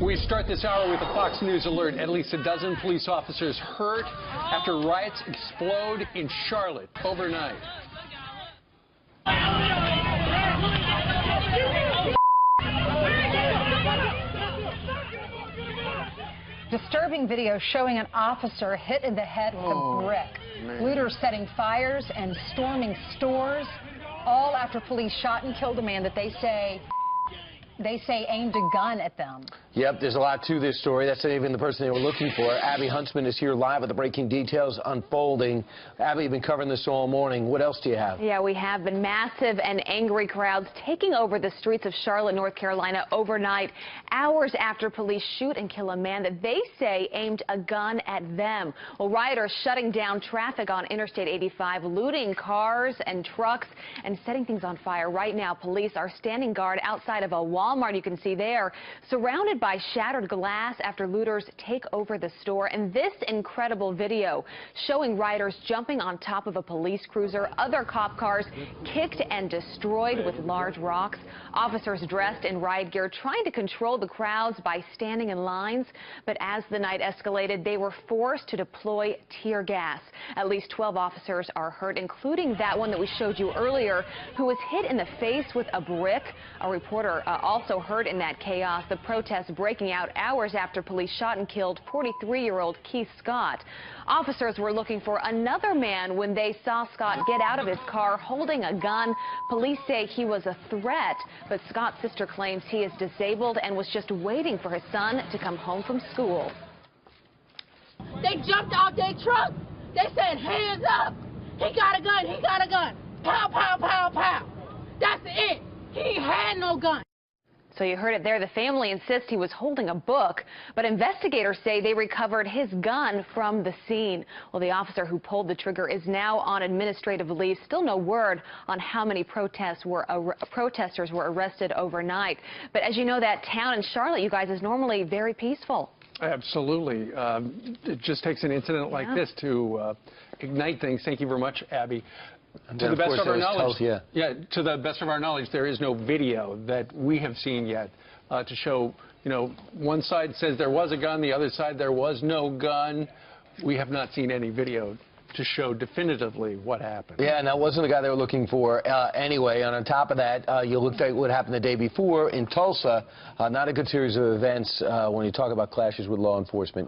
We start this hour with a Fox News alert. At least a dozen police officers hurt after riots explode in Charlotte overnight. Disturbing video showing an officer hit in the head with a brick. Looters setting fires and storming stores, all after police shot and killed a man that they say aimed a gun at them. Yep, there's a lot to this story. That's not even the person they were looking for. Abby Huntsman is here live with the breaking details unfolding. Abby, you've been covering this all morning. What else do you have? Yeah, we have been massive and angry crowds taking over the streets of Charlotte, North Carolina overnight, hours after police shoot and kill a man that they say aimed a gun at them. Well, rioters shutting down traffic on Interstate 85, looting cars and trucks and setting things on fire. Right now, police are standing guard outside of a Walmart, you can see there, surrounded by shattered glass after looters take over the store. And this incredible video showing rioters jumping on top of a police cruiser, other cop cars kicked and destroyed with large rocks. Officers dressed in riot gear trying to control the crowds by standing in lines. But as the night escalated, they were forced to deploy tear gas. At least 12 officers are hurt, including that one that we showed you earlier, who was hit in the face with a brick. A reporter also hurt in that chaos. The protests breaking out hours after police shot and killed 43-year-old Keith Scott. Officers were looking for another man when they saw Scott get out of his car holding a gun. Police say he was a threat, but Scott's sister claims he is disabled and was just waiting for his son to come home from school. They jumped out their truck. They said, hands up. He got a gun. He got a gun. Pow, pow, pow, pow. That's it. He had no gun. So you heard it there. The family insists he was holding a book, but investigators say they recovered his gun from the scene. Well, the officer who pulled the trigger is now on administrative leave. Still no word on how many protesters were arrested overnight. But as you know, that town in Charlotte, you guys, is normally very peaceful. Absolutely. It just takes an incident like this to ignite things. Thank you very much, Abby. To the best of our knowledge, to the best of our knowledge, there is no video that we have seen yet to show, one side says there was a gun, the other side there was no gun. We have not seen any video to show definitively what happened. Yeah, and that wasn't the guy they were looking for anyway. And on top of that, you looked at what happened the day before in Tulsa. Not a good series of events when you talk about clashes with law enforcement.